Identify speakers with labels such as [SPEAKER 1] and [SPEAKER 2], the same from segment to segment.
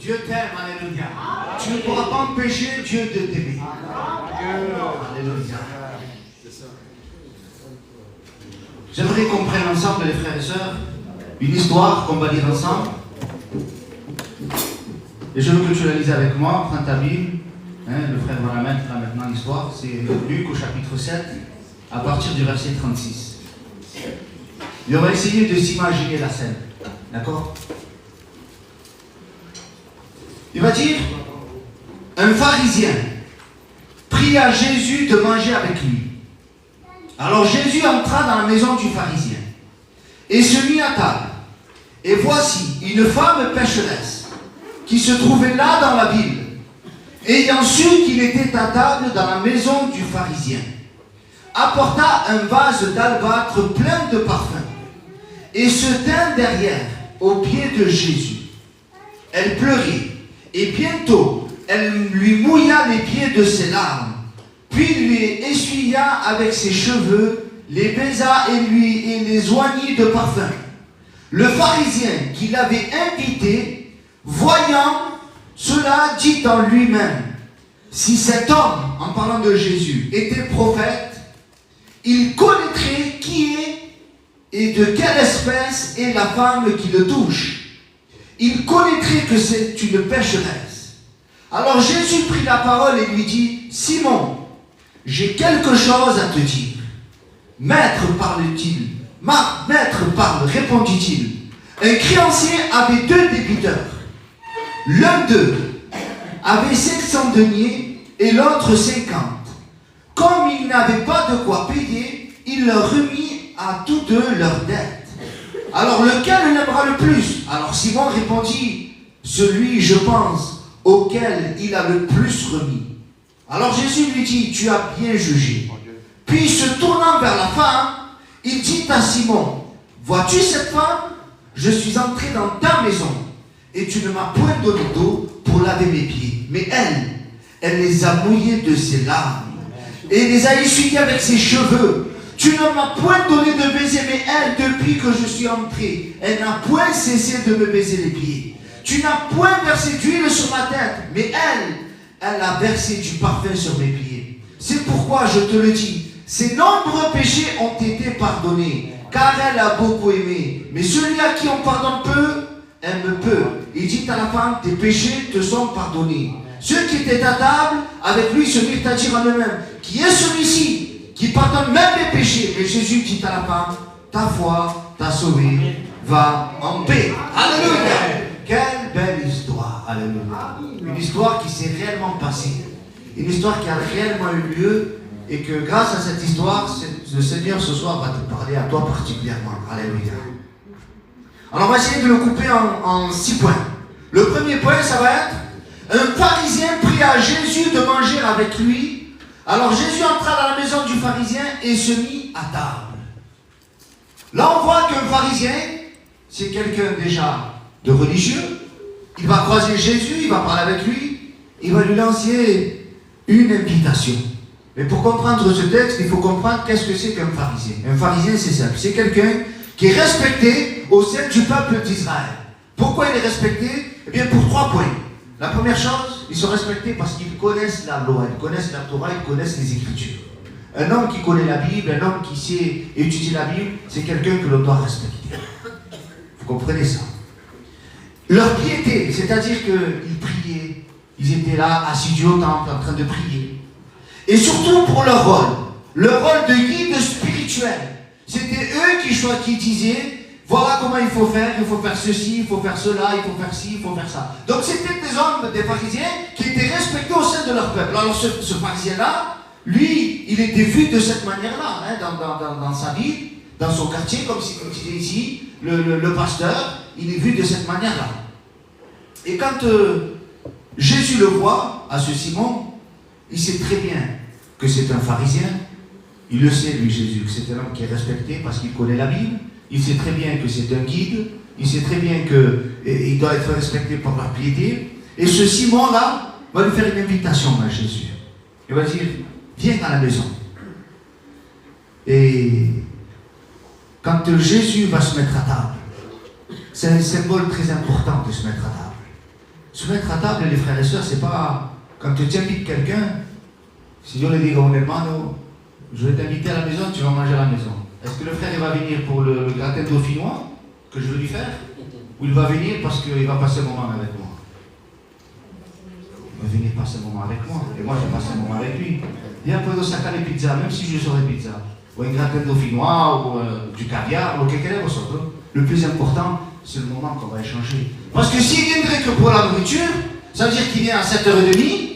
[SPEAKER 1] Dieu t'aime, alléluia. Tu ne pourras pas empêcher Dieu de t'aimer. Alléluia. J'aimerais qu'on prenne ensemble, les frères et sœurs, une histoire qu'on va lire ensemble. Et je veux que tu la lises avec moi. Prends ta Bible. Le frère va la mettre là maintenant l'histoire. C'est Luc au chapitre 7, à partir du verset 36. Et on va essayer de s'imaginer la scène. D'accord? Il va dire, un pharisien pria à Jésus de manger avec lui. Alors Jésus entra dans la maison du pharisien et se mit à table. Et voici une femme pécheresse qui se trouvait là dans la ville, ayant su qu'il était à table dans la maison du pharisien, apporta un vase d'albâtre plein de parfums et se tint derrière aux pieds de Jésus. Elle pleurait et bientôt elle lui mouilla les pieds de ses larmes, puis lui essuya avec ses cheveux, les baisa et les oignit de parfum. Le pharisien qui l'avait invité, voyant cela, dit en lui-même, si cet homme, en parlant de Jésus, était prophète, il connaîtrait qui est et de quelle espèce est la femme qui le touche. Il connaîtrait que c'est une pécheresse. Alors Jésus prit la parole et lui dit, Simon, j'ai quelque chose à te dire. Maître, parle-t-il. Maître, parle, répondit-il. Un créancier avait 2 débiteurs. L'un d'eux avait 500 deniers et l'autre 50. Comme ils n'avaient pas de quoi payer, il leur remit à tous deux leurs dettes. Alors lequel l'aimera le plus? Alors Simon répondit, celui, je pense, auquel il a le plus remis. Alors Jésus lui dit, tu as bien jugé. Puis se tournant vers la femme, il dit à Simon, vois-tu cette femme? Je suis entré dans ta maison et tu ne m'as point donné d'eau pour laver mes pieds. Mais elle les a mouillés de ses larmes et les a essuyés avec ses cheveux. Tu ne m'as point donné de baiser, mais elle, depuis que je suis entré, elle n'a point cessé de me baiser les pieds. Tu n'as point versé d'huile sur ma tête, mais elle a versé du parfum sur mes pieds. C'est pourquoi je te le dis, ses nombreux péchés ont été pardonnés, car elle a beaucoup aimé. Mais celui à qui on pardonne peu, aime peu. Il dit à la femme, tes péchés te sont pardonnés. Ceux qui étaient à table avec lui se mirent à dire en eux-mêmes, qui est celui-ci qui pardonne même les péchés? Mais Jésus dit à la femme, ta foi t'a sauvé, va en paix. Alléluia. Quelle belle histoire. Alléluia. Une histoire qui s'est réellement passée. Une histoire qui a réellement eu lieu et que grâce à cette histoire, le Seigneur ce soir va te parler à toi particulièrement. Alléluia. Alors on va essayer de le couper en 6 points. Le premier point, ça va être un pharisien pria à Jésus de manger avec lui. Alors Jésus entra dans la maison du pharisien et se mit à table. Là on voit qu'un pharisien, c'est quelqu'un déjà de religieux. Il va croiser Jésus, il va parler avec lui, il va lui lancer une invitation. Mais pour comprendre ce texte, il faut comprendre qu'est-ce que c'est qu'un pharisien. Un pharisien, c'est simple, c'est quelqu'un qui est respecté au sein du peuple d'Israël. Pourquoi il est respecté? Eh bien pour 3 points. La première chose, ils sont respectés parce qu'ils connaissent la loi, ils connaissent la Torah, ils connaissent les Écritures. Un homme qui connaît la Bible, un homme qui sait étudier la Bible, c'est quelqu'un que l'on doit respecter. Vous comprenez ça? Leur piété, c'est-à-dire qu'ils priaient, ils étaient là, assidus au temple, en train de prier. Et surtout pour leur rôle de guide spirituel. C'était eux qui disaient, voilà comment il faut faire ceci, il faut faire cela, il faut faire ci, il faut faire ça. Donc c'était des hommes, des pharisiens, qui étaient respectés au sein de leur peuple. Alors ce pharisien-là, lui, il était vu de cette manière-là, hein, dans sa ville, dans son quartier, comme disait ici, le pasteur, il est vu de cette manière-là. Et quand Jésus le voit, à ce Simon, il sait très bien que c'est un pharisien. Il le sait, lui, Jésus, que c'est un homme qui est respecté parce qu'il connaît la Bible. Il sait très bien que c'est un guide. Il sait très bien qu'il doit être respecté pour la piété. Et ce Simon-là va lui faire une invitation à Jésus. Il va dire, viens à la maison. Et quand Jésus va se mettre à table, c'est un symbole très important de se mettre à table. Se mettre à table, les frères et sœurs, c'est pas quand tu invites quelqu'un, si Dieu le dit comme hermano, je vais t'inviter à la maison, tu vas manger à la maison. Est-ce que le frère il va venir pour le gratin dauphinois que je veux lui faire? Ou il va venir parce qu'il va passer un moment avec moi? Il va venir passer un moment avec moi. Et moi, je vais passer un moment avec lui. Viens pour sacare pizza, même si je sors des pizzas. Ou un gratin dauphinois, ou du caviar, ou quelque chose. Le plus important, c'est le moment qu'on va échanger. Parce que s'il viendrait que pour la nourriture, ça veut dire qu'il vient à 7h30,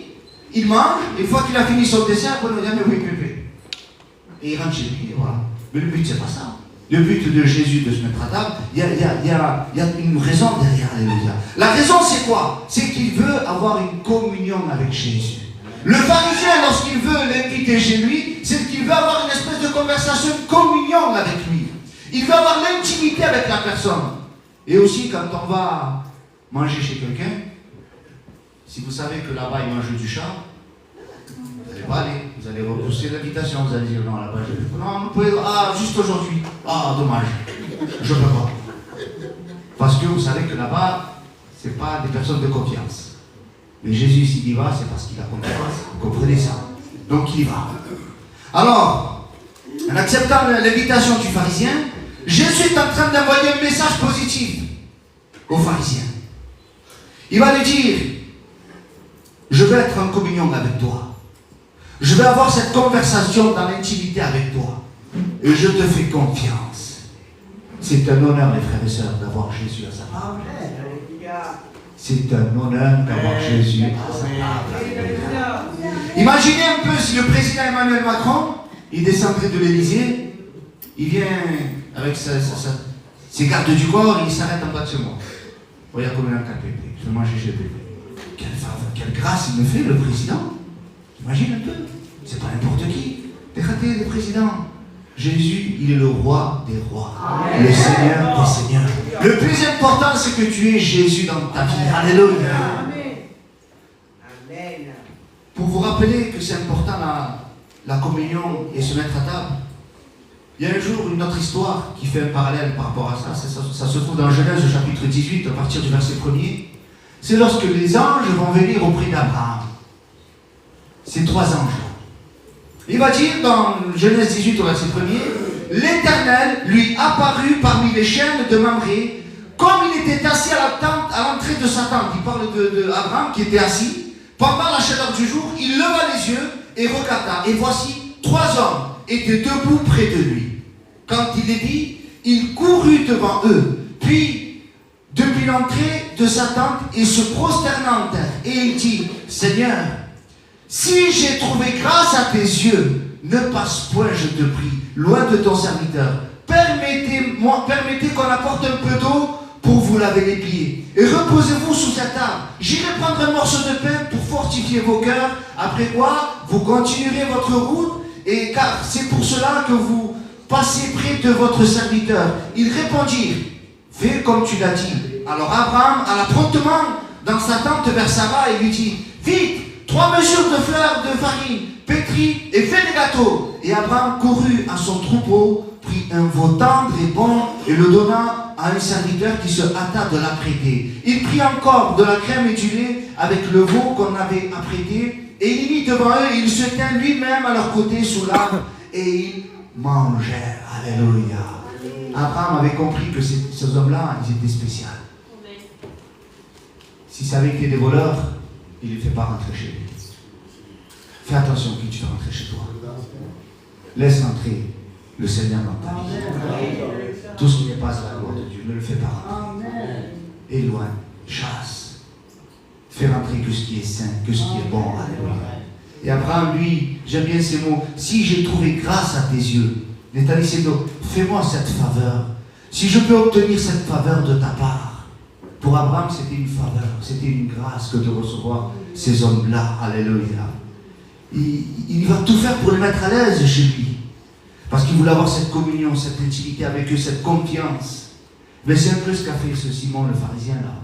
[SPEAKER 1] il mange, et une fois qu'il a fini son dessert, on va dire, mais oui, pépé. Et il rentre chez lui, et voilà. Mais le but, c'est pas ça. Le but de Jésus de se mettre à table, il y a une raison derrière, alléluia. La raison, c'est quoi? C'est qu'il veut avoir une communion avec Jésus. Le pharisien, lorsqu'il veut l'inviter chez lui, c'est qu'il veut avoir une espèce de conversation, de communion avec lui. Il veut avoir l'intimité avec la personne. Et aussi, quand on va manger chez quelqu'un, si vous savez que là-bas, il mange du chat, vous n'allez pas aller. Vous allez repousser l'invitation. Vous allez dire, non, là-bas, je ne peux pas. Non, vous pouvez... Ah, juste aujourd'hui. Ah, dommage. Je ne peux pas. Parce que vous savez que là-bas, ce n'est pas des personnes de confiance. Mais Jésus, s'il y va, c'est parce qu'il a confiance. Vous comprenez ça? Donc, il y va. Alors, en acceptant l'invitation du pharisien, Jésus est en train d'envoyer un message positif aux pharisiens. Il va lui dire, je vais être en communion avec toi. Je vais avoir cette conversation dans l'intimité avec toi. Et je te fais confiance. C'est un honneur, les frères et sœurs, d'avoir Jésus à sa table. C'est un honneur d'avoir Jésus à sa table. Imaginez un peu si le président Emmanuel Macron, il descendrait de l'Élysée, il vient avec ses gardes du corps et il s'arrête en bas de chez moi. Regarde comme il a un pépé. Je vais manger chez Pépé. Quelle faveur, quelle grâce il me fait, le président. Imagine un peu. C'est pas n'importe qui. Regardez le président. Jésus, il est le roi des rois. Amen. Le Seigneur des seigneurs. Le plus important, c'est que tu aies Jésus dans ta vie. Alléluia. Amen. Pour vous rappeler que c'est important la communion et se mettre à table, il y a un jour une autre histoire qui fait un parallèle par rapport à ça. Ça se trouve dans Genèse chapitre 18, à partir du verset 1er. C'est lorsque les anges vont venir auprès d'Abraham. Ces 3 anges. Il va dire dans Genèse 18 au verset 1er, l'Éternel lui apparut parmi les chaînes de Mamré, comme il était assis à l'entrée de sa tente. Il parle d'Abraham qui était assis. Pendant la chaleur du jour, il leva les yeux et regarda. Et voici, 3 hommes étaient debout près de lui. Quand il les vit, il courut devant eux. Puis, depuis l'entrée de sa tente, il se prosterna en terre. Et il dit, Seigneur, si j'ai trouvé grâce à tes yeux, ne passe point, je te prie, loin de ton serviteur. Permettez qu'on apporte un peu d'eau pour vous laver les pieds. Et reposez-vous sous cet arbre. J'irai prendre un morceau de pain pour fortifier vos cœurs. Après quoi, vous continuerez votre route. Et car c'est pour cela que vous passez près de votre serviteur. Ils répondirent, fais comme tu l'as dit. Alors Abraham alla promptement dans sa tente vers Sarah et lui dit, vite, 3 mesures de fleurs de farine, pétris et fais des gâteaux. Et Abraham courut à son troupeau, prit un veau tendre et bon et le donna à un serviteur qui se hâta de l'apprêter. Il prit encore de la crème et du lait avec le veau qu'on avait apprêté et il mit devant eux et il se tint lui-même à leur côté sous l'arbre et ils mangèrent. Alléluia. Abraham avait compris que ces hommes-là, ils étaient spéciaux. S'ils savaient qu'ils étaient des voleurs, il ne les fait pas rentrer chez lui. Fais attention qui tu fais rentrer chez toi. Laisse entrer le Seigneur dans ta vie. Tout ce qui n'est pas à la gloire de Dieu, ne le fais pas rentrer. Éloigne, chasse. Fais rentrer que ce qui est saint, que ce qui est bon. Alléluia. Et Abraham, lui, j'aime bien ces mots. Si j'ai trouvé grâce à tes yeux, fais-moi cette faveur. Si je peux obtenir cette faveur de ta part. Pour Abraham, c'était une faveur, c'était une grâce que de recevoir ces hommes-là. Alléluia. Il va tout faire pour les mettre à l'aise chez lui. Parce qu'il voulait avoir cette communion, cette intimité avec eux, cette confiance. Mais c'est un peu ce qu'a fait ce Simon le pharisien là.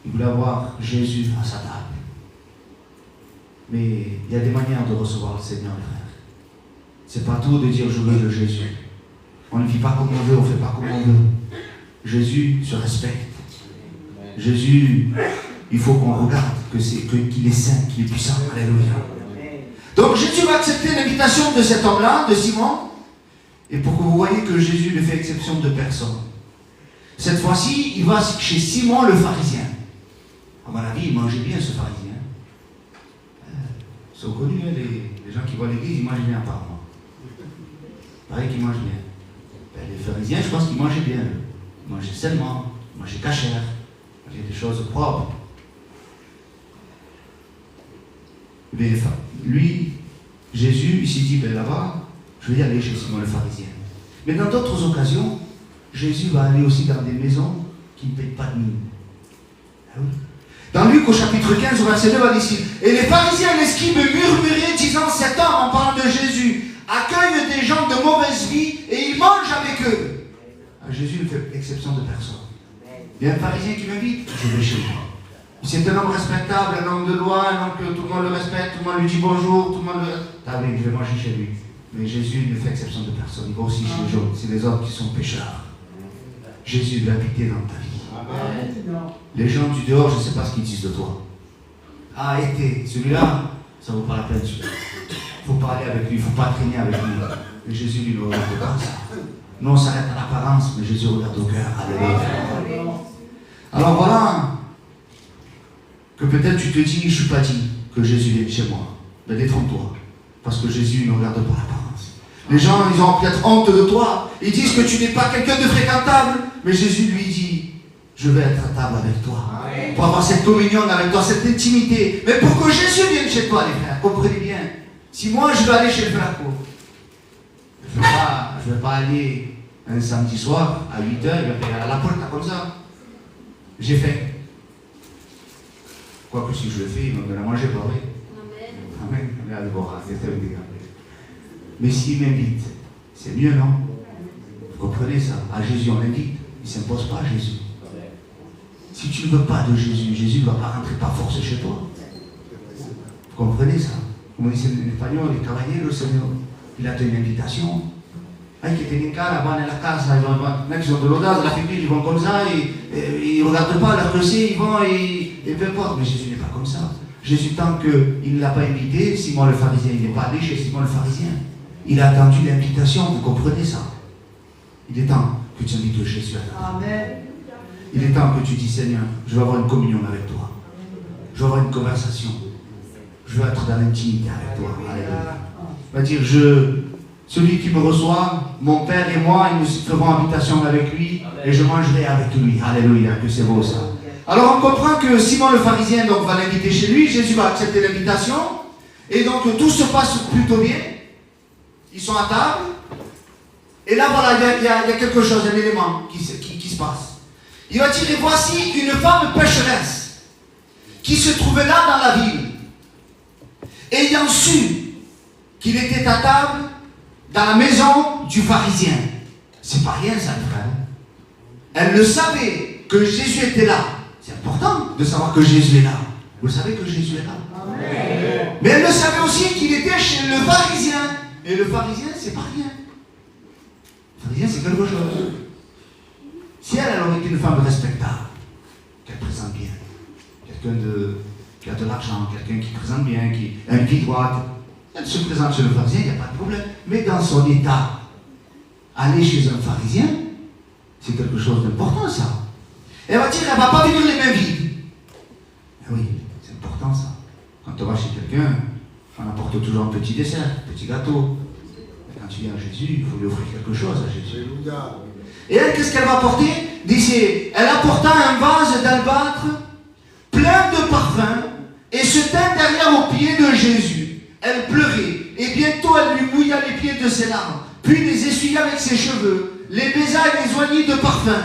[SPEAKER 1] Il voulait avoir Jésus à sa table. Mais il y a des manières de recevoir le Seigneur, les frères. C'est pas tout de dire je veux de Jésus. On ne vit pas comme on veut, on ne fait pas comme on veut. Jésus se respecte. Jésus il faut qu'on regarde qu'il est saint, qu'il est puissant. Alléluia. Donc Jésus va accepter l'invitation de cet homme-là, de Simon, et pour que vous voyez que Jésus ne fait exception de personne. Cette fois-ci, il va chez Simon le pharisien. À mon avis, il mangeait bien ce pharisien. Ils sont connus, hein, les gens qui voient l'église, ils mangent bien apparemment. Pareil qu'ils mangent bien. Ben, les pharisiens, je pense qu'ils mangeaient bien. Ils mangeaient sainement, ils mangeaient cachère, ils mangeaient des choses propres. Mais lui, Jésus, il s'est dit, ben là-bas, je vais y aller chez Simon le pharisien. Mais dans d'autres occasions, Jésus va aller aussi dans des maisons qui ne payent pas de mine. Ah oui. Dans Luc au chapitre 15, au verset 2, on va dire ici, et les pharisiens et les scribes murmuraient, disant, cet homme, en parlant de Jésus, accueille des gens de mauvaise vie et il mange avec eux. Ah, Jésus ne fait exception de personne. Il y a un pharisien qui m'invite, je vais chez lui. C'est un homme respectable, un homme de loi, un homme que tout le monde le respecte, tout le monde lui dit bonjour, tout le monde le... Ah oui, je vais manger chez lui. Mais Jésus ne fait exception de personne. Il va aussi chez les autres. C'est les autres qui sont pécheurs. Jésus veut habiter dans ta vie. Amen. Les gens du dehors, je ne sais pas ce qu'ils disent de toi. Ah, été, celui-là, ça ne vaut pas la peine. Il faut parler avec lui, il ne faut pas traîner avec lui. Mais Jésus, lui, ne regarde pas ça. Nous, on s'arrête à l'apparence, mais Jésus regarde au cœur. Alléluia. Alors voilà, que peut-être tu te dis, je ne suis pas digne que Jésus vienne chez moi. Mais détrompe-toi, parce que Jésus ne regarde pas l'apparence. Les gens, ils ont peut-être honte de toi. Ils disent que tu n'es pas quelqu'un de fréquentable. Mais Jésus lui dit, je vais être à table avec toi. Pour avoir cette communion avec toi, cette intimité. Mais pour que Jésus vienne chez toi, les frères, comprenez bien. Si moi, je vais aller chez le frère Paul, je ne vais pas aller un samedi soir, à 8h, il va payer à la porte, comme ça. J'ai faim. Quoique si je le fais, il va me la manger, pas vrai. Amen. Amen. Mais s'il m'invite, c'est mieux, non? Vous comprenez ça? À Jésus, on l'invite. Il ne s'impose pas à Jésus. Si tu ne veux pas de Jésus, Jésus ne va pas rentrer par force chez toi. Vous comprenez ça? Comme dit en espagnol, les caballeros, Seigneur, il a donné une invitation. Hay que tener cara, van à la casa, ils ont de l'audace, de la figure, ils vont comme ça, ils ne regardent pas leur dossier, ils vont et peu importe. Mais Jésus n'est pas comme ça. Jésus, tant qu'il ne l'a pas invité, Simon le pharisien, il n'est pas allé chez Simon le pharisien. Il a attendu l'invitation, vous comprenez ça? Il est temps que tu invites Jésus à ta vie. Il est temps que tu dis, Seigneur, je veux avoir une communion avec toi. Je veux avoir une conversation. Je veux être dans l'intimité avec toi. Alléluia. Il va dire, celui qui me reçoit, mon Père et moi, nous ferons habitation avec lui et je mangerai avec lui. Alléluia, que c'est beau ça. Alors on comprend que Simon le pharisien donc, va l'inviter chez lui, Jésus va accepter l'invitation et donc tout se passe plutôt bien. Ils sont à table et là voilà, il y a quelque chose, un élément qui se passe. Il va dire, et voici une femme pécheresse qui se trouvait là dans la ville, ayant su qu'il était à table dans la maison du pharisien. C'est pas rien ça, frère. Elle le savait que Jésus était là. C'est important de savoir que Jésus est là. Vous savez que Jésus est là. Amen. Mais elle le savait aussi qu'il était chez le pharisien. Et le pharisien, c'est pas rien. Le pharisien, c'est quelque chose. Si elle aurait été une femme respectable, qu'elle présente bien, quelqu'un qui a de l'argent, quelqu'un qui présente bien, qui a une vie droite, elle se présente chez le pharisien, il n'y a pas de problème. Mais dans son état, aller chez un pharisien, c'est quelque chose d'important ça. Elle va dire, elle ne va pas venir les mains vides. Eh oui, c'est important ça. Quand on va chez quelqu'un, on apporte toujours un petit dessert, un petit gâteau. Et quand tu viens à Jésus, il faut lui offrir quelque chose à Jésus. Et elle, qu'est-ce qu'elle va apporter? Elle apporta un vase d'albâtre plein de parfums et se tint derrière aux pieds de Jésus. Elle pleurait et bientôt elle lui mouilla les pieds de ses larmes, puis les essuya avec ses cheveux, les baisa et les oignit de parfum.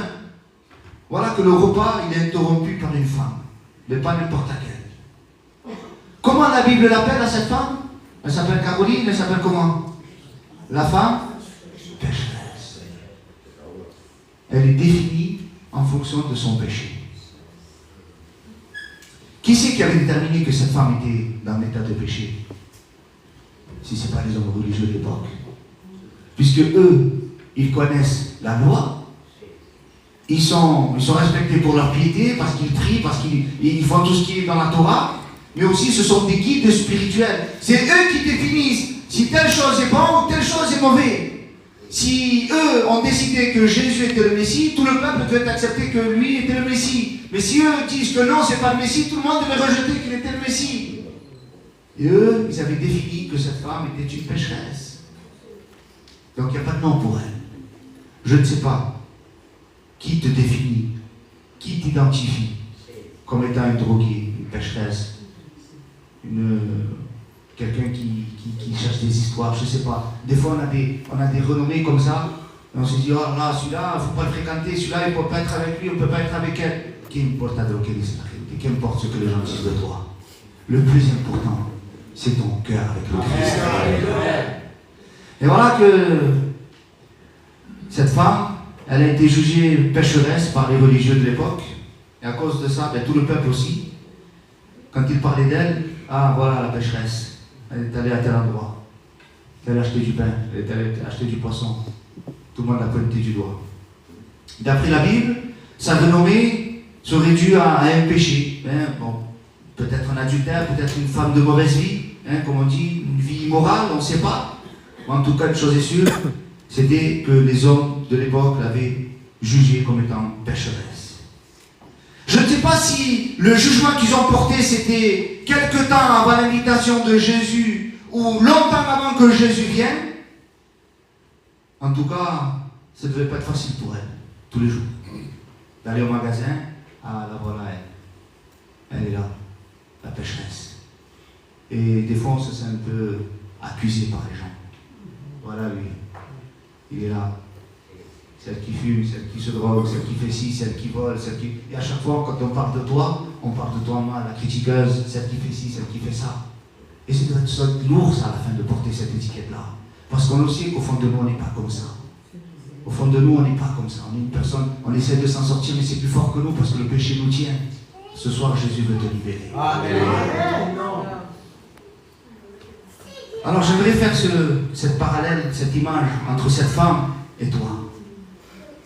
[SPEAKER 1] Voilà que le repas il est interrompu par une femme, mais pas n'importe laquelle. Comment la Bible l'appelle à cette femme? Elle s'appelle Caroline, elle s'appelle comment? La femme pécheresse. Elle est définie en fonction de son péché. Qui c'est qui avait déterminé que cette femme était dans l'état de péché? Si ce n'est pas les hommes religieux de l'époque. Puisque eux, ils connaissent la loi, ils sont respectés pour leur piété, parce qu'ils prient, parce qu'ils font tout ce qui est dans la Torah, mais aussi ce sont des guides spirituels. C'est eux qui définissent si telle chose est bonne ou telle chose est mauvaise. Si eux ont décidé que Jésus était le Messie, tout le peuple devait accepter que lui était le Messie. Mais si eux disent que non, c'est pas le Messie, tout le monde devait rejeter qu'il était le Messie. Et eux, ils avaient défini que cette femme était une pécheresse. Donc il n'y a pas de nom pour elle. Je ne sais pas qui te définit, qui t'identifie comme étant une droguée, une pécheresse, quelqu'un qui cherche des histoires, je ne sais pas. Des fois, on a des renommées comme ça, et on se dit, oh là, celui-là, il ne faut pas le fréquenter, celui-là, il ne peut pas être avec lui, on ne peut pas être avec elle. Qu'importe ta drogue, qu'importe ce que les gens disent de toi. Le plus important, c'est ton cœur avec le Christ. Et voilà que cette femme, elle a été jugée pécheresse par les religieux de l'époque. Et à cause de ça, tout le peuple aussi, quand il parlait d'elle, ah voilà la pécheresse, elle est allée à tel endroit, elle est allée acheter du pain, elle est allée acheter du poisson. Tout le monde l'a pointé du doigt. D'après la Bible, sa renommée serait due à un péché. Bon, peut-être un adultère, peut-être une femme de mauvaise vie, comme on dit, une vie immorale, on ne sait pas. En tout cas, une chose est sûre, c'était que les hommes de l'époque l'avaient jugée comme étant pécheresse. Je ne sais pas si le jugement qu'ils ont porté, c'était quelque temps avant l'invitation de Jésus ou longtemps avant que Jésus vienne. En tout cas, ça ne devait pas être facile pour elle, tous les jours. D'aller au magasin, ah là voilà elle est là, la pécheresse. Et des fois, on se sent un peu accusé par les gens. Voilà lui, il est là. Celle qui fume, celle qui se drogue, celle qui fait ci, celle qui vole, celle qui... Et à chaque fois, quand on parle de toi mal, la critiqueuse, celle qui fait ci, celle qui fait ça. Et c'est lourd ça à la fin de porter cette étiquette-là. Parce qu'on sait qu'au fond de nous, on n'est pas comme ça. Au fond de nous, on n'est pas comme ça. On est une personne, on essaie de s'en sortir, mais c'est plus fort que nous parce que le péché nous tient. Ce soir, Jésus veut te libérer. Amen. Alors, j'aimerais faire cette parallèle, cette image entre cette femme et toi.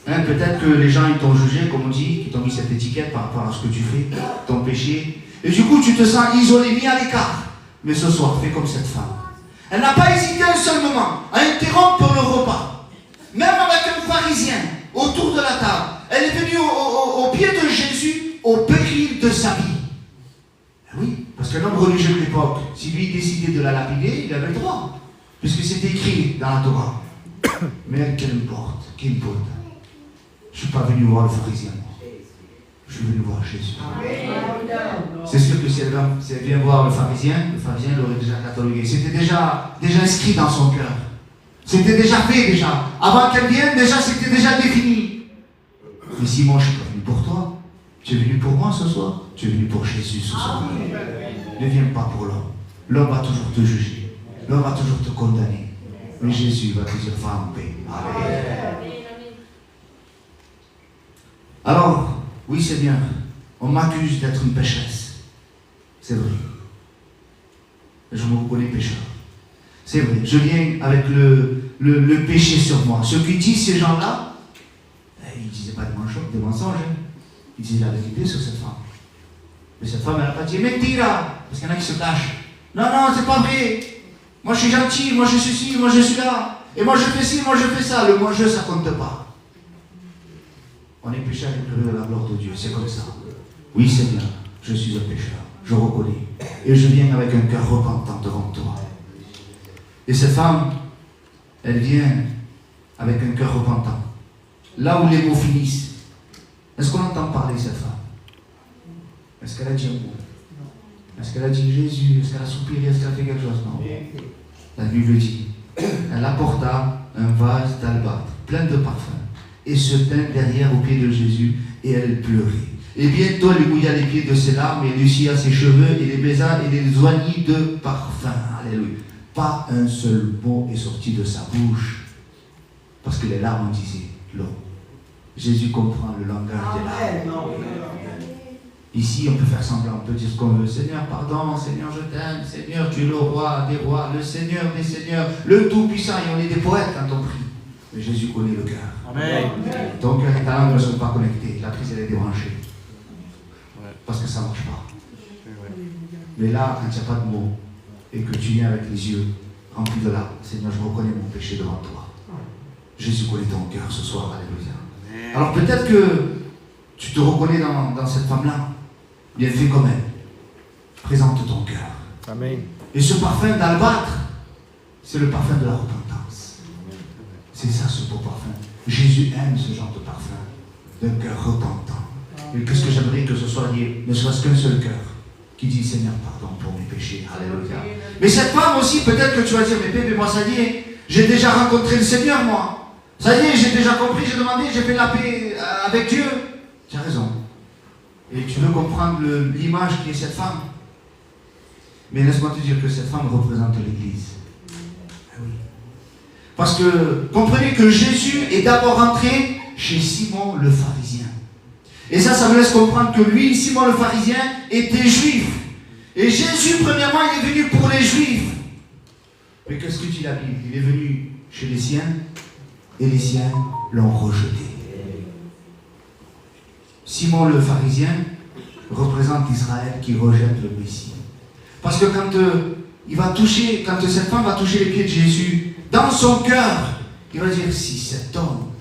[SPEAKER 1] Peut-être que les gens ils t'ont jugé, comme on dit, qui t'ont mis cette étiquette par rapport à ce que tu fais, ton péché. Et du coup, tu te sens isolé, mis à l'écart. Mais ce soir, fais comme cette femme. Elle n'a pas hésité un seul moment à interrompre le repas. Même avec un pharisien autour de la table. Elle est venue au pied de Jésus au péril de sa vie. Oui, parce qu'un homme religieux de l'époque, si lui décidait de la lapider, il avait le droit. Puisque c'était écrit dans la Torah. Mais elle, qu'importe. Je ne suis pas venu voir le pharisien. Je suis venu voir Jésus. C'est sûr que si elle vient voir le pharisien l'aurait déjà catalogué. C'était déjà inscrit dans son cœur. C'était déjà fait déjà. Avant qu'elle vienne, déjà c'était déjà défini. Mais si moi je ne suis pas venu pour toi, tu es venu pour moi ce soir, tu es venu pour Jésus ce soir. Ne viens pas pour l'homme. L'homme va toujours te juger. L'homme va toujours te condamner. Mais Jésus va te dire, va en paix. Amen. Alors, oui c'est bien, on m'accuse d'être une pécheresse. C'est vrai. Je me reconnais pécheur. C'est vrai, je viens avec le péché sur moi. Ce que disent ces gens-là, ils ne disaient pas des mensonges, ils disaient la vérité sur cette femme. Mais cette femme, elle n'a pas dit mentira, parce qu'il y en a qui se cachent. Non, c'est pas vrai. Moi je suis gentil, moi je suis ci, moi je suis là. Et moi je fais ci, moi je fais ça. Le moi-je, ça compte pas. On est pécheur et pleureux de la gloire de Dieu, c'est comme ça. Oui Seigneur, je suis un pécheur, je reconnais. Et je viens avec un cœur repentant devant toi. Et cette femme, elle vient avec un cœur repentant. Là où les mots finissent, est-ce qu'on entend parler de cette femme? Est-ce qu'elle a dit un mot? Est-ce qu'elle a dit Jésus? Est-ce qu'elle a soupiré? Est-ce qu'elle a fait quelque chose? Non. La Bible dit, elle apporta un vase d'albâtre plein de parfums et se tint derrière au pied de Jésus et elle pleurait. Et bientôt elle mouilla les pieds de ses larmes et elle essuya ses cheveux et les baisa et les oignit de parfum. Alléluia. Pas un seul mot est sorti de sa bouche parce que les larmes disaient l'eau. Jésus comprend le langage des larmes. Ici, on peut faire semblant, on peut dire ce qu'on veut. Seigneur, pardon, Seigneur, je t'aime. Seigneur, tu es le roi des rois, le Seigneur des seigneurs, le Tout-Puissant. Et on est des poètes quand on prie. Mais Jésus connaît le cœur.
[SPEAKER 2] Amen.
[SPEAKER 1] Ton cœur et ta langue ne sont pas connectés. La prise, elle est débranchée. Parce que ça ne marche pas. Mais là, quand il n'y a pas de mots, et que tu viens avec les yeux remplis de larmes, Seigneur, je reconnais mon péché devant toi. Jésus connaît ton cœur ce soir. Alléluia. Alors peut-être que tu te reconnais dans cette femme-là. Bien fait comme elle. Présente ton cœur.
[SPEAKER 2] Amen.
[SPEAKER 1] Et ce parfum d'albâtre, c'est le parfum de la repentance. C'est ça ce beau parfum. Jésus aime ce genre de parfum, d'un cœur repentant. Et qu'est-ce que j'aimerais que ce soit lié, ne serait-ce qu'un seul cœur, qui dit Seigneur, pardon pour mes péchés. Alléluia. Mais cette femme aussi, peut-être que tu vas dire, mais bébé, moi ça y est, j'ai déjà rencontré le Seigneur, moi. Ça y est, j'ai déjà compris, j'ai demandé, j'ai fait la paix avec Dieu. Tu as raison. Et tu veux comprendre l'image qui est cette femme. Mais laisse-moi te dire que cette femme représente l'Église. Oui. Parce que comprenez que Jésus est d'abord entré chez Simon le pharisien. Et ça me laisse comprendre que lui, Simon le pharisien, était juif. Et Jésus, premièrement, il est venu pour les juifs. Mais qu'est-ce que dit la Bible? Il est venu chez les siens, et les siens l'ont rejeté. Simon le pharisien représente Israël qui rejette le Messie. Parce que quand cette femme va toucher les pieds de Jésus, dans son cœur, il va dire si cet homme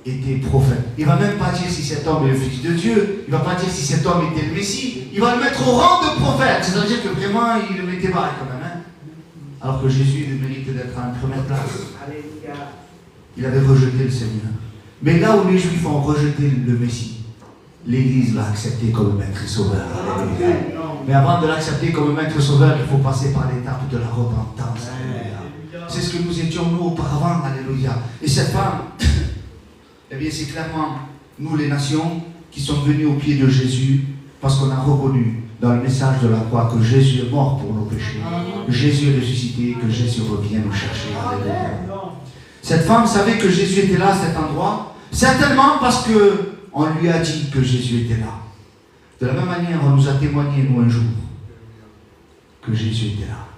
[SPEAKER 1] était prophète. Il ne va même pas dire si cet homme est le Fils de Dieu. Il ne va pas dire si cet homme était le Messie. Il va le mettre au rang de prophète. C'est-à-dire que vraiment, il le mettait bas quand même. Hein? Alors que Jésus, il mérite d'être à une première place. Il avait rejeté le Seigneur. Mais là où les Juifs ont rejeté le Messie, l'Église l'a accepté comme maître et sauveur. Alléluia. Mais avant de l'accepter comme maître et sauveur, il faut passer par l'étape de la repentance. Alléluia. C'est ce que nous étions nous auparavant. Alléluia. Et cette femme, eh bien c'est clairement nous les nations qui sommes venus au pied de Jésus parce qu'on a reconnu dans le message de la croix que Jésus est mort pour nos péchés. Jésus est ressuscité, que Jésus revient nous chercher. Alléluia. Cette femme savait que Jésus était là à cet endroit, certainement parce qu'on lui a dit que Jésus était là. De la même manière, on nous a témoigné, nous, un jour, que Jésus était là.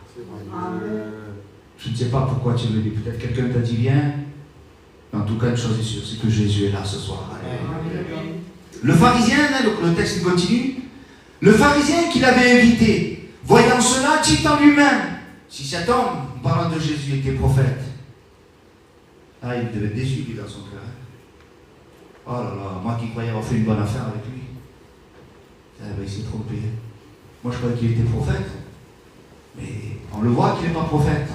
[SPEAKER 1] Je ne sais pas pourquoi tu le dis. Peut-être quelqu'un t'a dit viens. Mais en tout cas, une chose est sûre, c'est que Jésus est là ce soir. Le pharisien, le texte continue, le pharisien qui l'avait invité, voyant cela, dit en lui-même, si cet homme, parlant de Jésus, était prophète, il devait être déçu lui dans son cœur. Oh là là, moi qui croyais avoir fait une bonne affaire avec lui. Il s'est trompé. Moi je croyais qu'il était prophète. Mais on le voit qu'il n'est pas prophète.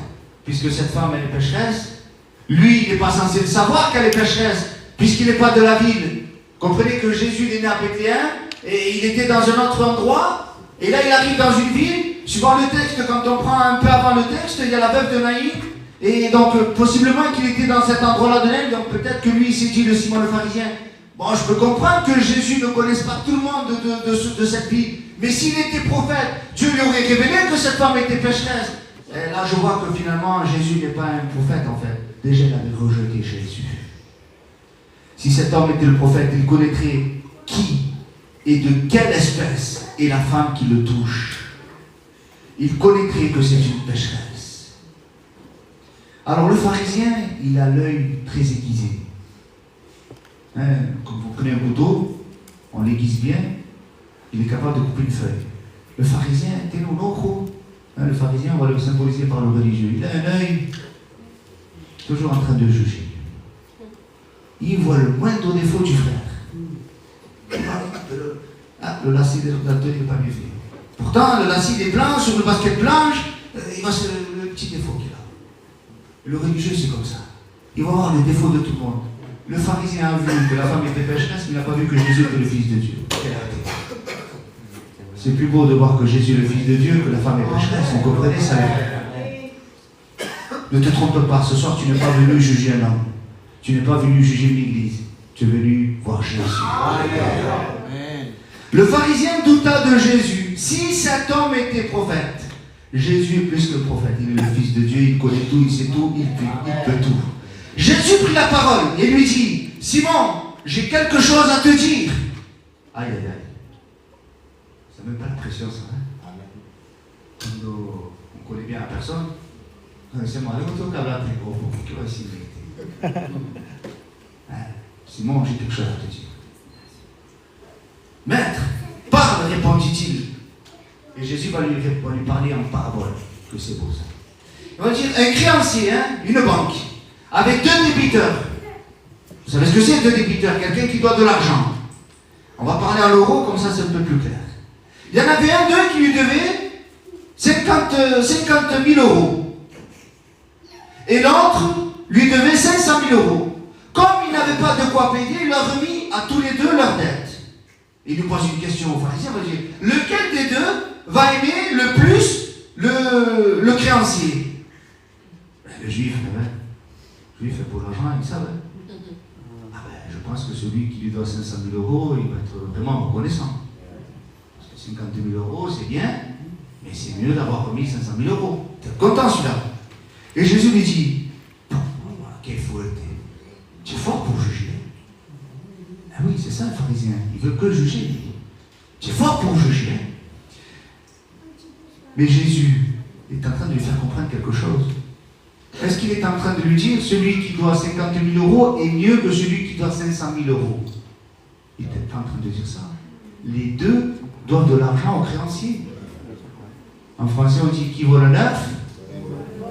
[SPEAKER 1] Puisque cette femme elle est pécheresse. Lui il n'est pas censé le savoir qu'elle est pécheresse. Puisqu'il n'est pas de la ville. Comprenez que Jésus est né à Bethléem. Et il était dans un autre endroit. Et là il arrive dans une ville. Suivant le texte, quand on prend un peu avant le texte, il y a la veuve de Naïm. Et donc, possiblement qu'il était dans cet endroit-là de Naïm, donc peut-être que lui, il s'est dit, le Simon le pharisien, bon, je peux comprendre que Jésus ne connaisse pas tout le monde de cette ville, mais s'il était prophète, Dieu lui aurait révélé que cette femme était pécheresse. Et là, je vois que finalement, Jésus n'est pas un prophète, en fait. Déjà, il avait rejeté Jésus. Si cet homme était le prophète, il connaîtrait qui et de quelle espèce est la femme qui le touche. Il connaîtrait que c'est une pécheresse. Alors le pharisien, il a l'œil très aiguisé. Quand vous prenez un couteau, on l'aiguise bien, il est capable de couper une feuille. Le pharisien, le pharisien, on va le symboliser par le religieux. Il a un œil toujours en train de juger. Il voit le moindre défaut du frère. Le lacet des ordinateurs n'est pas mieux fait. Pourtant, le lacet est blanc, sur le basket blanche, il voit le petit défaut qu'il a. Le religieux, c'est comme ça. Il va voir les défauts de tout le monde. Le pharisien a vu que la femme était pécheresse, mais il n'a pas vu que Jésus était le Fils de Dieu. C'est plus beau de voir que Jésus est le Fils de Dieu que la femme est pécheresse. Vous comprenez ça? Ne te trompe pas, ce soir, tu n'es pas venu juger un homme. Tu n'es pas venu juger une église. Tu es venu voir Jésus. Amen. Le pharisien douta de Jésus. Si cet homme était prophète, Jésus est plus que prophète, il est le Fils de Dieu, il connaît tout, il sait tout, il peut tout. Jésus prit la parole et lui dit, Simon, j'ai quelque chose à te dire. Aïe, aïe, aïe. Ça ne met pas la pression, ça. Hein? Quand on connaît bien la personne, c'est moi, le retour qu'à la très gros, qui va s'y mettre. Simon, j'ai quelque chose à te dire. Maître, parle, répondit-il. Et Jésus va lui parler en parabole, que c'est beau ça. Il va dire, un créancier, une banque, avec 2 débiteurs. Vous savez ce que c'est, 2 débiteurs? Quelqu'un qui doit de l'argent. On va parler en euros, comme ça c'est un peu plus clair. Il y en avait un d'eux qui lui devait 50 000 euros. Et l'autre lui devait 500 000 euros. Comme il n'avait pas de quoi payer, il leur a remis à tous les deux leur dette. Il lui pose une question aux pharisiens, il va dire, lequel des deux va aimer le plus le créancier? Le juif, pour l'argent, il savait. Je pense que celui qui lui doit 500 000 euros, il va être vraiment reconnaissant. Parce que 50 000 euros, c'est bien, mais c'est mieux d'avoir remis 500 000 euros. Tu es content celui-là. Et Jésus lui dit, quel fou tu es fort pour juger. Ah oui, c'est ça le pharisien, il veut que juger. Tu es fort pour juger. Mais Jésus est en train de lui faire comprendre quelque chose. Est-ce qu'il est en train de lui dire celui qui doit 50 000 euros est mieux que celui qui doit 500 000 euros? Il n'est peut-être pas en train de dire ça. Les deux doivent de l'argent au créancier. En français, on dit qui vole un œuf,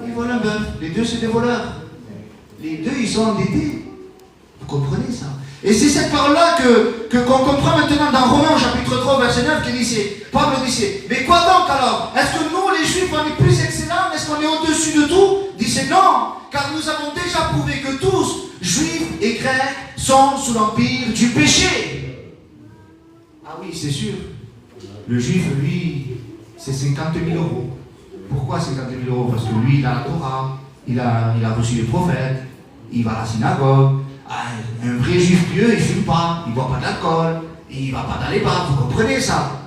[SPEAKER 1] il vole un bœuf. Les deux, c'est des voleurs. Les deux, ils sont endettés. Vous comprenez ça? Et c'est cette parole-là qu'on comprend maintenant dans Romains chapitre 3, verset 9, qui dit, Paul dit, mais quoi donc alors? Est-ce que nous, les Juifs, on est plus excellents? Est-ce qu'on est au-dessus de tout? Dit, c'est non, car nous avons déjà prouvé que tous, Juifs et Grecs, sont sous l'empire du péché. Ah oui, c'est sûr. Le Juif, lui, c'est 50 000 euros. Pourquoi 50 000 euros? Parce que lui, il a la Torah, il a reçu les prophètes, il va à la synagogue. Un vrai juif pieux, il ne fume pas, il ne boit pas d'alcool, il ne va pas dans les bars, vous comprenez ça?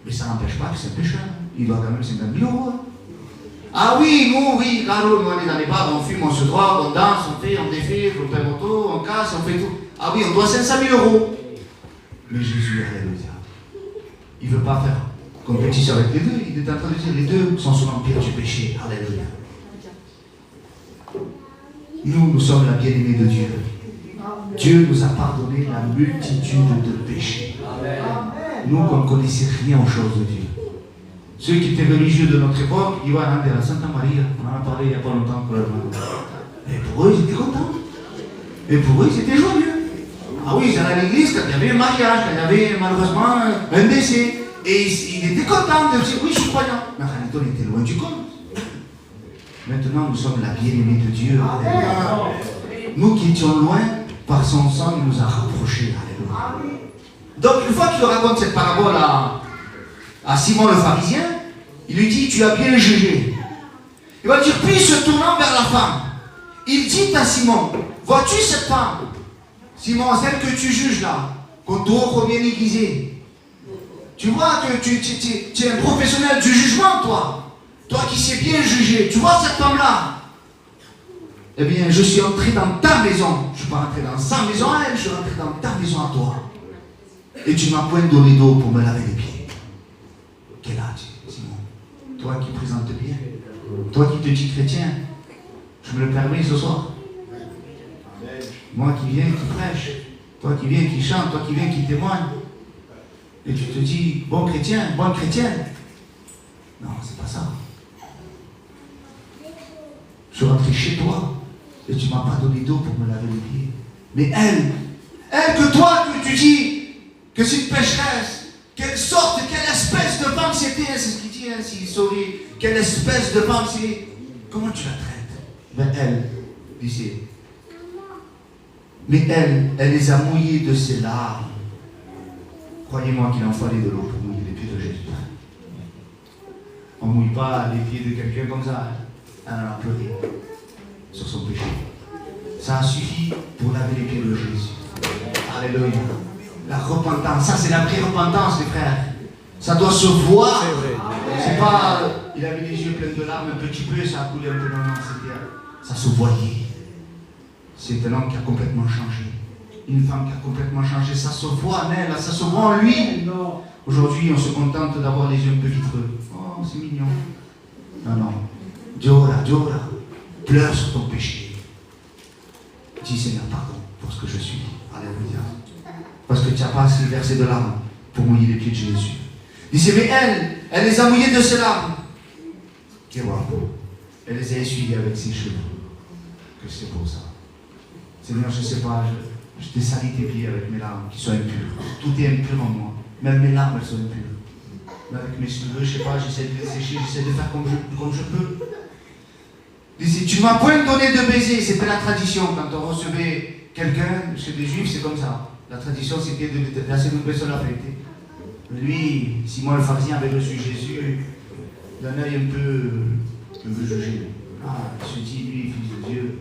[SPEAKER 1] Mais ça n'empêche pas que c'est un pécheur. Il doit quand même 50 000 euros. Ah oui, nous, quand nous on est dans les bars, on fume, on se drogue, on danse, on fait, on défait, on fait moto, on casse, on fait tout. Ah oui, on doit 500 000 euros. Mais Jésus, alléluia, il ne veut pas faire compétition avec les deux. Il est en train de dire, les deux sont sous l'empire du péché. Alléluia. Nous sommes la bien-aimée de Dieu. Dieu nous a pardonné la multitude de péchés. Nous, qu'on ne connaissait rien aux choses de Dieu. Ceux qui étaient religieux de notre époque, ils vont rendre à Santa Maria. On en a parlé il n'y a pas longtemps. Et pour eux, ils étaient contents. Et pour eux, ils étaient joyeux. Ah oui, ils allaient à l'église quand il y avait un mariage, quand il y avait malheureusement un décès. Et ils étaient contents de dire, oui, je suis croyant. Mais en réalité, on était loin du compte. Maintenant, nous sommes la bien-aimée de Dieu. Nous qui étions loin, par son sang, il nous a rapprochés. Alléluia. Donc, une fois qu'il raconte cette parabole à Simon le pharisien, il lui dit, tu as bien jugé. Il va dire, puis se tournant vers la femme, il dit à Simon, vois-tu cette femme? Simon, celle que tu juges là, qu'on doit bien aiguiser. Tu vois que tu es un professionnel du jugement, toi. Toi qui sais bien juger. Tu vois cette femme-là? Eh bien, je suis entré dans ta maison. Je ne suis pas entré dans sa maison à elle, je suis entré dans ta maison à toi. Et tu m'as pointé au rideau pour me laver les pieds. Quel âge, Simon? Toi qui présentes bien, toi qui te dis chrétien, je me le permets ce soir. Moi qui viens, qui prêche, toi qui viens, qui chante, toi qui viens, qui témoigne. Et tu te dis, bon chrétien, bonne chrétienne. Non, c'est pas ça. Je suis rentré chez toi et tu ne m'as pas donné d'eau pour me laver les pieds. Mais elle que toi, que tu dis que c'est une pécheresse, quelle sorte, quelle espèce de femme c'était, c'est ce qu'il dit, s'il saurait, quelle espèce de femme c'est, comment tu la traites? Ben elle, disait, mais elle les a mouillés de ses larmes. Croyez-moi qu'il en fallait de l'eau pour mouiller les pieds de Jésus. On ne mouille pas les pieds de quelqu'un comme ça. Elle en a pleuré sur son péché. Ça a suffi pour laver les pieds de Jésus. Alléluia. La repentance, ça c'est la vraie repentance, les frères. Ça doit se voir. C'est pas, il avait les yeux pleins de larmes un petit peu, ça a coulé un peu dans le ça se voyait. C'est un homme qui a complètement changé. Une femme qui a complètement changé. Ça se voit en elle, ça se voit en lui. Aujourd'hui, on se contente d'avoir les yeux un peu vitreux. Oh, c'est mignon. Non, non. Diora, pleure sur ton péché. dis Seigneur, pardon pour ce que je suis. Alléluia. Parce que tu n'as pas assez versé de larmes pour mouiller les pieds de Jésus. Il dit, mais elle les a mouillés de ses larmes. Elle les a essuyés avec ses cheveux. Que c'est pour ça. Seigneur, je ne sais pas, je t'ai sali tes pieds avec mes larmes qui sont impures. Tout est impur en moi. Même mes larmes, elles sont impures. Mais avec mes cheveux, je ne sais pas, j'essaie de les sécher, j'essaie de faire comme je peux. Il dit, tu ne m'as point donné de baiser. C'était la tradition. Quand on recevait quelqu'un, chez des juifs, c'est comme ça. La tradition, c'était de placer une personne à fêter. Lui, Simon le pharisien avait reçu Jésus d'un œil un peu jugé. Ah, il se dit, lui, fils de Dieu,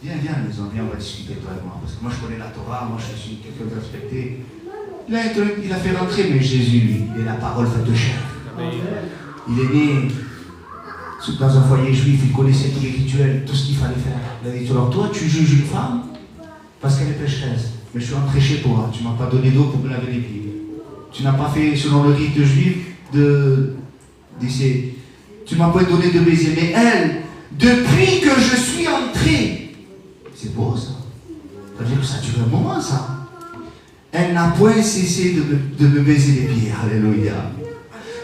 [SPEAKER 1] viens, maison, viens, on va discuter toi et moi. Parce que moi, je connais la Torah, moi, je suis quelqu'un de respecté. Il a fait rentrer, mais Jésus, lui, il est la parole faite de chair. Il est né dans un foyer juif, il connaissait tous les rituels, tout ce qu'il fallait faire. Il a dit, alors toi, tu juges une femme parce qu'elle est pécheresse. Mais je suis rentré chez toi, tu ne m'as pas donné d'eau pour me laver les pieds. Tu n'as pas fait, selon le rite juif, d'essai. Tu ne m'as pas donné de baiser. Mais elle, depuis que je suis entré, c'est beau ça. Ça veut dire que ça dure un moment ça. Elle n'a point cessé de me baiser les pieds. Alléluia.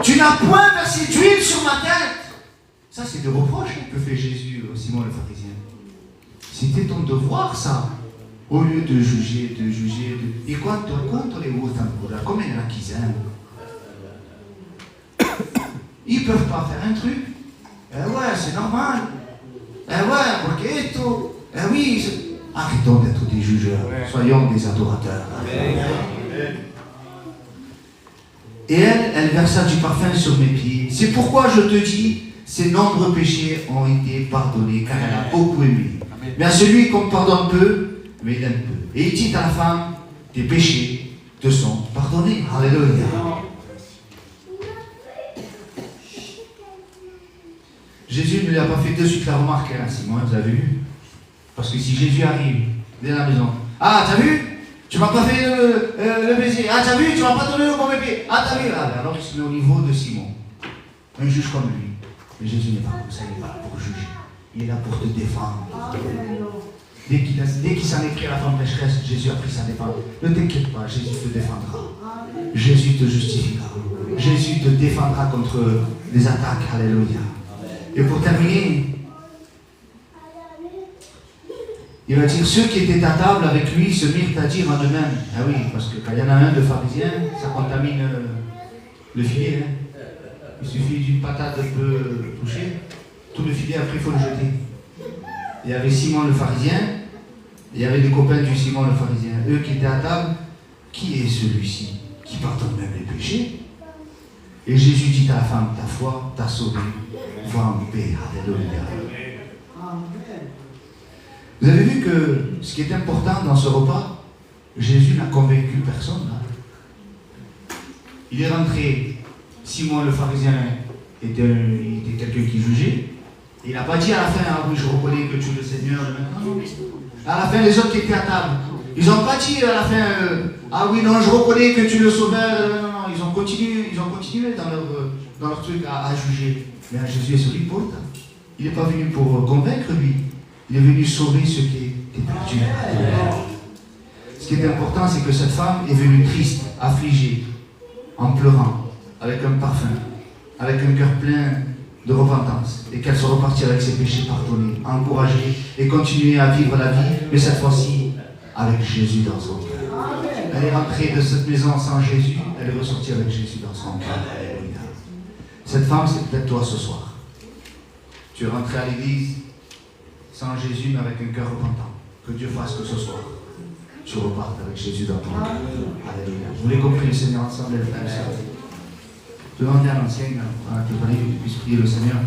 [SPEAKER 1] Tu n'as point versé d'huile sur ma tête. Ça, c'est des reproches que fait Jésus au Simon le pharisien. C'était ton devoir, ça. Au lieu de juger. Et quanto les gustan ancora, come nella chiesa. Ils ne peuvent pas faire un truc. Eh ouais, c'est normal. Eh ouais, poquetto. Eh oui. Arrêtons d'être des jugeurs. Soyons des adorateurs. Et elle versa du parfum sur mes pieds. C'est pourquoi je te dis, ses nombreux péchés ont été pardonnés, car elle a beaucoup aimé. Mais à celui qu'on pardonne peu, mais il aime peu. Et il dit à la femme, tes péchés te sont pardonnés. Alléluia. Jésus ne lui a pas fait de suite la remarque, hein, Simon, vous avez vu? Parce que si Jésus arrive dès la maison, ah, t'as vu? Tu m'as pas fait le baiser. Ah, t'as vu? Tu m'as pas donné le bon bébé. Ah, t'as vu? Ah, alors il se met au niveau de Simon. Un juge comme lui. Mais Jésus n'est pas comme ça, il n'est pas là pour juger. Il est là pour te défendre. Dès qu'il s'en est pris à la femme pécheresse, Jésus a pris sa défense. Ne t'inquiète pas, Jésus te défendra. Jésus te justifiera. Jésus te défendra contre les attaques. Alléluia. Et pour terminer, il va dire, ceux qui étaient à table avec lui se mirent à dire en eux-mêmes. Ah oui, parce que quand il y en a un de pharisien, ça contamine le filet. Hein. Il suffit d'une patate un peu touchée, tout le filet après il faut le jeter. Il y avait Simon le pharisien, il y avait des copains du Simon le pharisien. Eux qui étaient à table, qui est celui-ci qui pardonne même les péchés? Et Jésus dit à la femme, ta foi t'a sauvé, va en paix. Alléluia. Vous avez vu que ce qui est important dans ce repas, Jésus n'a convaincu personne. Là. Il est rentré, Simon le pharisien était quelqu'un qui jugeait. Il n'a pas dit à la fin, ah oui, je reconnais que tu es le Seigneur. Non. À la fin, les autres qui étaient à table, ils n'ont pas dit à la fin, ah oui, non, je reconnais que tu es le Sauveur. Non, ils ont continué dans leur truc à juger. Mais Jésus est sur les portes. Il n'est pas venu pour convaincre lui. Il est venu sauver ceux qui étaient perdus. Ce qui est important, c'est que cette femme est venue triste, affligée, en pleurant, avec un parfum, avec un cœur plein de repentance, et qu'elle soit repartie avec ses péchés pardonnés, encouragée et continuer à vivre la vie, mais cette fois-ci avec Jésus dans son cœur. Elle est rentrée de cette maison sans Jésus, elle est ressortie avec Jésus dans son cœur. Alléluia. Cette femme, c'est peut-être toi ce soir. Tu es rentré à l'église sans Jésus, mais avec un cœur repentant. Que Dieu fasse que ce soir, tu repartes avec Jésus dans ton cœur. Alléluia. Vous l'avez compris, le Seigneur ensemble, les frères et sœurs. Demandez à l'ancien, à que tu puisses prier le Seigneur.